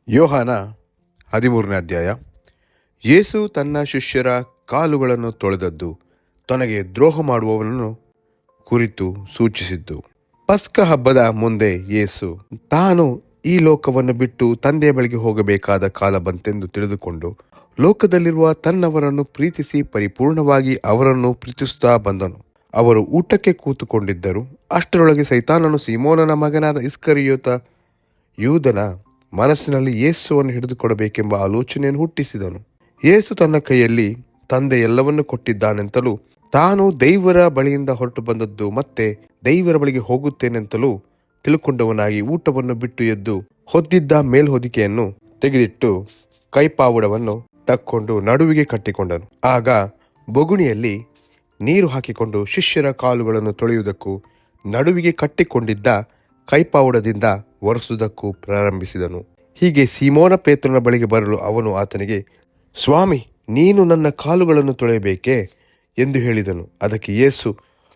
ಯೋಹಾನ 13ನೇ ಅಧ್ಯಾಯ. ಯೇಸು ತನ್ನ ಶಿಷ್ಯರ ಕಾಲುಗಳನ್ನು ತೊಳೆದದ್ದು ತನಗೆ ದ್ರೋಹ ಮಾಡುವವನನ್ನು ಕುರಿತು ಸೂಚಿಸಿದ್ದು. ಪಸ್ಕ ಹಬ್ಬದ ಮುಂದೆ ಯೇಸು ತಾನು ಈ ಲೋಕವನ್ನು ಬಿಟ್ಟು ತಂದೆಯ ಬಳಿಗೆ ಹೋಗಬೇಕಾದ ಕಾಲ ಬಂತೆಂದು ತಿಳಿದುಕೊಂಡು ಲೋಕದಲ್ಲಿರುವ ತನ್ನವರನ್ನು ಪ್ರೀತಿಸಿ ಪರಿಪೂರ್ಣವಾಗಿ ಅವರನ್ನು ಪ್ರೀತಿಸುತ್ತಾ ಬಂದನು. ಅವರು ಊಟಕ್ಕೆ ಕೂತುಕೊಂಡಿದ್ದರು. ಅಷ್ಟರೊಳಗೆ ಸೈತಾನನು ಸೀಮೋನನ ಮಗನಾದ ಇಸ್ಕರಿಯೋತ ಯೂದನ ಮನಸ್ಸಿನಲ್ಲಿ ಯೇಸುವನ್ನು ಹಿಡಿದುಕೊಡಬೇಕೆಂಬ ಆಲೋಚನೆಯನ್ನು ಹುಟ್ಟಿಸಿದನು. ಯೇಸು ತನ್ನ ಕೈಯಲ್ಲಿ ತಂದೆ ಎಲ್ಲವನ್ನು ಕೊಟ್ಟಿದ್ದಾನೆಂತಲೂ ತಾನು ದೇವರ ಬಳಿಯಿಂದ ಹೊರಟು ಬಂದದ್ದು ಮತ್ತೆ ದೇವರ ಬಳಿಗೆ ಹೋಗುತ್ತೇನೆಂತಲೂ ತಿಳುಕೊಂಡವನಾಗಿ ಊಟವನ್ನು ಬಿಟ್ಟು ಎದ್ದು ಹೊದ್ದಿದ್ದ ಮೇಲ್ಹೊದಿಕೆಯನ್ನು ತೆಗೆದಿಟ್ಟು ಕೈಪಾವುಡವನ್ನು ತಕ್ಕೊಂಡು ನಡುವಿಗೆ ಕಟ್ಟಿಕೊಂಡನು. ಆಗ ಬೊಗುಣಿಯಲ್ಲಿ ನೀರು ಹಾಕಿಕೊಂಡು ಶಿಷ್ಯರ ಕಾಲುಗಳನ್ನು ತೊಳೆಯುವುದಕ್ಕೂ ನಡುವಿಗೆ ಕಟ್ಟಿಕೊಂಡಿದ್ದ ಕೈಪಾವುಡದಿಂದ ಒರೆಸುವುದಕ್ಕೂ ಪ್ರಾರಂಭಿಸಿದನು. ಹೀಗೆ ಸೀಮೋನ ಪೇತ್ರನ ಬಳಿಗೆ ಬರಲು ಅವನು ಆತನಿಗೆ, ಸ್ವಾಮಿ, ನೀನು ನನ್ನ ಕಾಲುಗಳನ್ನು ತೊಳೆಯಬೇಕೇ ಎಂದು ಹೇಳಿದನು. ಅದಕ್ಕೆ ಯೇಸು,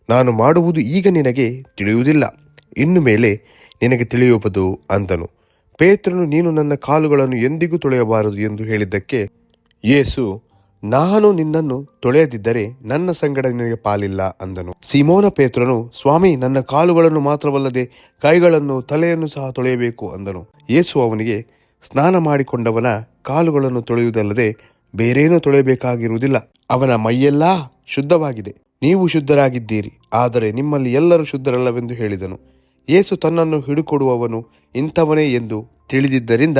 ನಾನು ಮಾಡುವುದು ಈಗ ನಿನಗೆ ತಿಳಿಯುವುದಿಲ್ಲ, ಇನ್ನು ಮೇಲೆ ನಿನಗೆ ತಿಳಿಯುವುದು ಅಂದನು. ಪೇತ್ರನು, ನೀನು ನನ್ನ ಕಾಲುಗಳನ್ನು ಎಂದಿಗೂ ತೊಳೆಯಬಾರದು ಎಂದು ಹೇಳಿದ್ದಕ್ಕೆ ಯೇಸು, ನಾನು ನಿನ್ನನ್ನು ತೊಳೆಯದಿದ್ದರೆ ನನ್ನ ಸಂಗಡ ನಿನಗೆ ಪಾಲಿಲ್ಲ ಅಂದನು. ಸೀಮೋನ ಪೇತ್ರನು, ಸ್ವಾಮಿ, ನನ್ನ ಕಾಲುಗಳನ್ನು ಮಾತ್ರವಲ್ಲದೆ ಕೈಗಳನ್ನು ತಲೆಯನ್ನು ಸಹ ತೊಳೆಯಬೇಕು ಅಂದನು. ಯೇಸು ಅವನಿಗೆ, ಸ್ನಾನ ಮಾಡಿಕೊಂಡವನ ಕಾಲುಗಳನ್ನು ತೊಳೆಯುವುದಲ್ಲದೆ ಬೇರೇನೂ ತೊಳೆಯಬೇಕಾಗಿರುವುದಿಲ್ಲ. ಅವನ ಮೈಯೆಲ್ಲಾ ಶುದ್ಧವಾಗಿದೆ. ನೀವು ಶುದ್ಧರಾಗಿದ್ದೀರಿ, ಆದರೆ ನಿಮ್ಮಲ್ಲಿ ಎಲ್ಲರೂ ಶುದ್ಧರಲ್ಲವೆಂದು ಹೇಳಿದನು. ಯೇಸು ತನ್ನನ್ನು ಹಿಡುಕೊಡುವವನು ಇಂಥವನೇ ಎಂದು ತಿಳಿದಿದ್ದರಿಂದ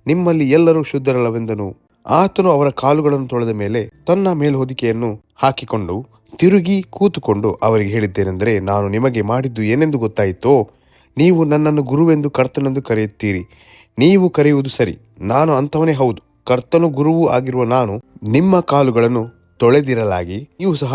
ನಿಮ್ಮಲ್ಲಿ ಎಲ್ಲರೂ ಶುದ್ಧರಲ್ಲವೆಂದನು. ಆತನು ಅವರ ಕಾಲುಗಳನ್ನು ತೊಳೆದ ಮೇಲೆ ತನ್ನ ಮೇಲ್ಹೊದಿಕೆಯನ್ನು ಹಾಕಿಕೊಂಡು ತಿರುಗಿ ಕೂತುಕೊಂಡು ಅವರಿಗೆ ಹೇಳಿದ್ದೇನೆಂದರೆ, ನಾನು ನಿಮಗೆ ಮಾಡಿದ್ದು ಏನೆಂದು ಗೊತ್ತಾಯಿತೋ? ನೀವು ನನ್ನನ್ನು ಗುರುವೆಂದು ಕರ್ತನೆಂದು ಕರೆಯುತ್ತೀರಿ. ನೀವು ಕರೆಯುವುದು ಸರಿ, ನಾನು ಅಂಥವನೇ ಹೌದು. ಕರ್ತನು ಗುರುವೂ ಆಗಿರುವ ನಾನು ನಿಮ್ಮ ಕಾಲುಗಳನ್ನು ತೊಳೆದಿರಲಾಗಿ ನೀವು ಸಹ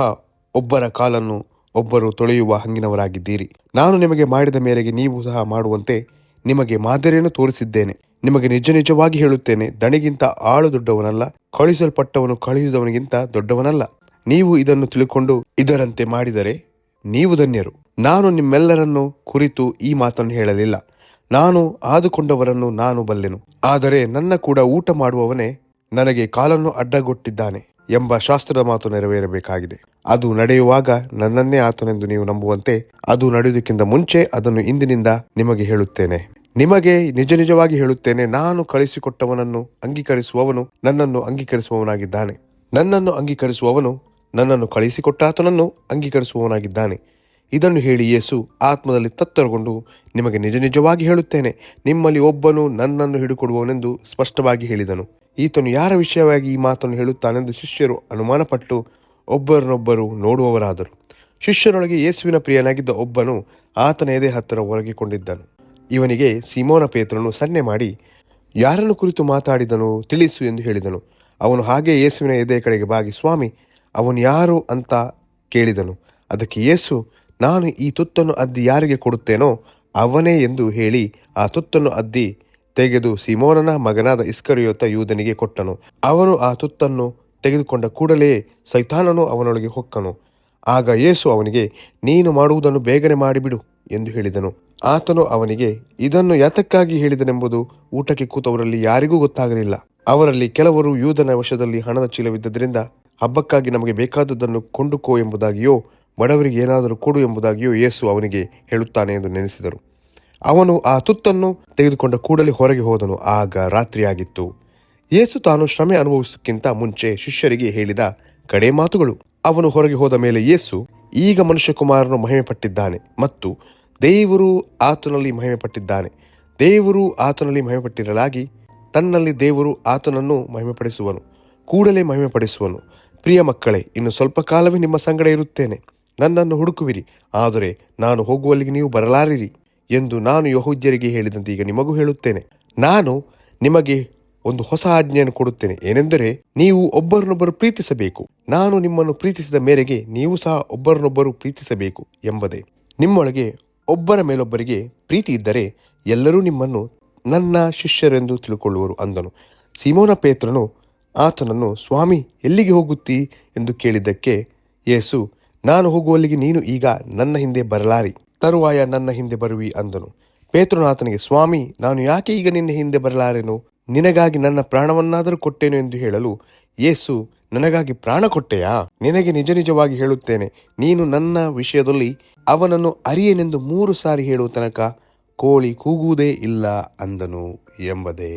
ಒಬ್ಬರ ಕಾಲನ್ನು ಒಬ್ಬರು ತೊಳೆಯುವ ಹಂಗಿನವರಾಗಿದ್ದೀರಿ. ನಾನು ನಿಮಗೆ ಮಾಡಿದ ಮೇರೆಗೆ ನೀವು ಸಹ ಮಾಡುವಂತೆ ನಿಮಗೆ ಮಾದರಿಯನ್ನು ತೋರಿಸಿದ್ದೇನೆ. ನಿಮಗೆ ನಿಜ ನಿಜವಾಗಿ ಹೇಳುತ್ತೇನೆ, ದಣಿಗಿಂತ ಆಳು ದೊಡ್ಡವನಲ್ಲ, ಕಳುಹಿಸಲ್ಪಟ್ಟವನು ಕಳುಹಿಸಿದವನಿಗಿಂತ ದೊಡ್ಡವನಲ್ಲ. ನೀವು ಇದನ್ನು ತಿಳ್ಕೊಂಡು ಇದರಂತೆ ಮಾಡಿದರೆ ನೀವು ಧನ್ಯರು. ನಾನು ನಿಮ್ಮೆಲ್ಲರನ್ನು ಕುರಿತು ಈ ಮಾತನ್ನು ಹೇಳಲಿಲ್ಲ. ನಾನು ಆದುಕೊಂಡವರನ್ನು ನಾನು ಬಲ್ಲೆನು, ಆದರೆ ನನ್ನ ಕೂಡ ಊಟ ಮಾಡುವವನೇ ನನಗೆ ಕಾಲನ್ನು ಅಡ್ಡಗೊಟ್ಟಿದ್ದಾನೆ ಎಂಬ ಶಾಸ್ತ್ರದ ಮಾತು ನೆರವೇರಬೇಕಾಗಿದೆ. ಅದು ನಡೆಯುವಾಗ ನನ್ನನ್ನೇ ಆತನೆಂದು ನೀವು ನಂಬುವಂತೆ ಅದು ನಡೆಯುವುದಕ್ಕಿಂತ ಮುಂಚೆ ಅದನ್ನು ಇಂದಿನಿಂದ ನಿಮಗೆ ಹೇಳುತ್ತೇನೆ. ನಿಮಗೆ ನಿಜ ನಿಜವಾಗಿ ಹೇಳುತ್ತೇನೆ, ನಾನು ಕಳಿಸಿಕೊಟ್ಟವನನ್ನು ಅಂಗೀಕರಿಸುವವನು ನನ್ನನ್ನು ಅಂಗೀಕರಿಸುವವನಾಗಿದ್ದಾನೆ. ನನ್ನನ್ನು ಅಂಗೀಕರಿಸುವವನು ನನ್ನನ್ನು ಕಳಿಸಿಕೊಟ್ಟಾತನನ್ನು ಅಂಗೀಕರಿಸುವವನಾಗಿದ್ದಾನೆ. ಇದನ್ನು ಹೇಳಿ ಯೇಸು ಆತ್ಮದಲ್ಲಿ ತತ್ತರಗೊಂಡು, ನಿಮಗೆ ನಿಜ ನಿಜವಾಗಿ ಹೇಳುತ್ತೇನೆ, ನಿಮ್ಮಲ್ಲಿ ಒಬ್ಬನು ನನ್ನನ್ನು ಹಿಡುಕೊಡುವವನೆಂದು ಸ್ಪಷ್ಟವಾಗಿ ಹೇಳಿದನು. ಈತನು ಯಾರ ವಿಷಯವಾಗಿ ಈ ಮಾತನ್ನು ಹೇಳುತ್ತಾನೆಂದು ಶಿಷ್ಯರು ಅನುಮಾನಪಟ್ಟು ಒಬ್ಬರನ್ನೊಬ್ಬರು ನೋಡುವವರಾದರು. ಶಿಷ್ಯರೊಳಗೆ ಯೇಸುವಿನ ಪ್ರಿಯನಾಗಿದ್ದ ಒಬ್ಬನು ಆತನ ಎದೆ ಹತ್ತಿರ ಒರಗಿಕೊಂಡಿದ್ದನು. ಇವನಿಗೆ ಸೀಮೋನ ಪೇತ್ರನು ಸನ್ನೆ ಮಾಡಿ, ಯಾರನ್ನು ಕುರಿತು ಮಾತಾಡಿದನು ತಿಳಿಸು ಎಂದು ಹೇಳಿದನು. ಅವನು ಹಾಗೆ ಯೇಸುವಿನ ಎದೆಯ ಕಡೆಗೆ ಬಾಗಿ, ಸ್ವಾಮಿ, ಅವನು ಯಾರು ಅಂತ ಕೇಳಿದನು. ಅದಕ್ಕೆ ಯೇಸು, ನಾನು ಈ ತುತ್ತನ್ನು ಅದ್ದಿ ಯಾರಿಗೆ ಕೊಡುತ್ತೇನೋ ಅವನೇ ಎಂದು ಹೇಳಿ ಆ ತುತ್ತನ್ನು ಅದ್ದಿ ತೆಗೆದು ಸೀಮೋನನ ಮಗನಾದ ಇಸ್ಕರಿಯೋತ ಯೂದನಿಗೆ ಕೊಟ್ಟನು. ಅವನು ಆ ತುತ್ತನ್ನು ತೆಗೆದುಕೊಂಡ ಕೂಡಲೇ ಸೈತಾನನು ಅವನೊಳಗೆ ಹೊಕ್ಕನು. ಆಗ ಯೇಸು ಅವನಿಗೆ, ನೀನು ಮಾಡುವುದನ್ನು ಬೇಗನೆ ಮಾಡಿಬಿಡು ಎಂದು ಹೇಳಿದನು. ಆತನು ಅವನಿಗೆ ಇದನ್ನು ಯಾತಕ್ಕಾಗಿ ಹೇಳಿದನೆಂಬುದು ಊಟಕ್ಕೆ ಕೂತವರಲ್ಲಿ ಯಾರಿಗೂ ಗೊತ್ತಾಗಲಿಲ್ಲ. ಅವರಲ್ಲಿ ಕೆಲವರು ಯೂದನ ವಶದಲ್ಲಿ ಹಣದ ಚೀಲವಿದ್ದರಿಂದ ಹಬ್ಬಕ್ಕಾಗಿ ನಮಗೆ ಬೇಕಾದದ್ದನ್ನು ಕೊಂಡುಕೋ ಎಂಬುದಾಗಿಯೋ ಬಡವರಿಗೆ ಏನಾದರೂ ಕೊಡು ಎಂಬುದಾಗಿಯೋ ಯೇಸು ಅವನಿಗೆ ಹೇಳುತ್ತಾನೆ ಎಂದು ನೆನೆಸಿದರು. ಅವನು ಆ ತುತ್ತನ್ನು ತೆಗೆದುಕೊಂಡ ಕೂಡಲೇ ಹೊರಗೆ ಹೋದನು. ಆಗ ರಾತ್ರಿಯಾಗಿತ್ತು. ಯೇಸು ತಾನು ಶ್ರಮೆ ಅನುಭವಿಸುವುದಕ್ಕಿಂತ ಮುಂಚೆ ಶಿಷ್ಯರಿಗೆ ಹೇಳಿದ ಕಡೆ ಮಾತುಗಳು. ಅವನು ಹೊರಗೆ ಹೋದ ಮೇಲೆ ಯೇಸು, ಈಗ ಮನುಷ್ಯಕುಮಾರನು ಮಹಿಮೆ ಪಟ್ಟಿದ್ದಾನೆ ಮತ್ತು ದೇವರು ಆತನಲ್ಲಿ ಮಹಿಮೆ ಪಟ್ಟಿದ್ದಾನೆ. ದೇವರು ಆತನಲ್ಲಿ ಮಹಿಮೆ ಪಟ್ಟಿರಲಾಗಿ ತನ್ನಲ್ಲಿ ದೇವರು ಆತನನ್ನು ಮಹಿಮೆಪಡಿಸುವನು, ಕೂಡಲೇ ಮಹಿಮೆಪಡಿಸುವನು. ಪ್ರಿಯ ಮಕ್ಕಳೇ, ಇನ್ನು ಸ್ವಲ್ಪ ಕಾಲವೇ ನಿಮ್ಮ ಸಂಗಡ ಇರುತ್ತೇನೆ. ನನ್ನನ್ನು ಹುಡುಕುವಿರಿ, ಆದರೆ ನಾನು ಹೋಗುವಲ್ಲಿಗೆ ನೀವು ಬರಲಾರಿರಿ ಎಂದು ನಾನು ಯೆಹೂದ್ಯರಿಗೆ ಹೇಳಿದಂತೆ ಈಗ ನಿಮಗೂ ಹೇಳುತ್ತೇನೆ. ನಾನು ನಿಮಗೆ ಒಂದು ಹೊಸ ಆಜ್ಞೆಯನ್ನು ಕೊಡುತ್ತೇನೆ, ಏನೆಂದರೆ ನೀವು ಒಬ್ಬರನ್ನೊಬ್ಬರು ಪ್ರೀತಿಸಬೇಕು. ನಾನು ನಿಮ್ಮನ್ನು ಪ್ರೀತಿಸಿದ ಮೇರೆಗೆ ನೀವು ಸಹ ಒಬ್ಬರನ್ನೊಬ್ಬರು ಪ್ರೀತಿಸಬೇಕು ಎಂಬುದೇ. ನಿಮ್ಮೊಳಗೆ ಒಬ್ಬರ ಮೇಲೊಬ್ಬರಿಗೆ ಪ್ರೀತಿ ಇದ್ದರೆ ಎಲ್ಲರೂ ನಿಮ್ಮನ್ನು ನನ್ನ ಶಿಷ್ಯರೆಂದು ತಿಳ್ಕೊಳ್ಳುವರು ಅಂದನು. ಸೀಮೋನ ಪೇತ್ರನು ಆತನನ್ನು, ಸ್ವಾಮಿ, ಎಲ್ಲಿಗೆ ಹೋಗುತ್ತೀ ಎಂದು ಕೇಳಿದ್ದಕ್ಕೆ ಯೇಸು, ನಾನು ಹೋಗುವಲ್ಲಿಗೆ ನೀನು ಈಗ ನನ್ನ ಹಿಂದೆ ಬರಲಾರಿ, ತರುವಾಯ ನನ್ನ ಹಿಂದೆ ಬರುವಿ ಅಂದನು. ಪೇತ್ರನು ಆತನಿಗೆ, ಸ್ವಾಮಿ, ನಾನು ಯಾಕೆ ಈಗ ನಿನ್ನ ಹಿಂದೆ ಬರಲಾರೆನು? ನಿನಗಾಗಿ ನನ್ನ ಪ್ರಾಣವನ್ನಾದರೂ ಕೊಟ್ಟೇನು ಎಂದು ಹೇಳಲು ಯೇಸು, ನನಗಾಗಿ ಪ್ರಾಣ ಕೊಟ್ಟೆಯಾ? ನಿನಗೆ ನಿಜ ನಿಜವಾಗಿ ಹೇಳುತ್ತೇನೆ, ನೀನು ನನ್ನ ವಿಷಯದಲ್ಲಿ ಅವನನ್ನು ಅರಿಯೇನೆಂದು 3 ಸಾರಿ ಹೇಳುವ ತನಕ ಕೋಳಿ ಕೂಗುವುದೇ ಇಲ್ಲ ಅಂದನು ಎಂಬುದೇ.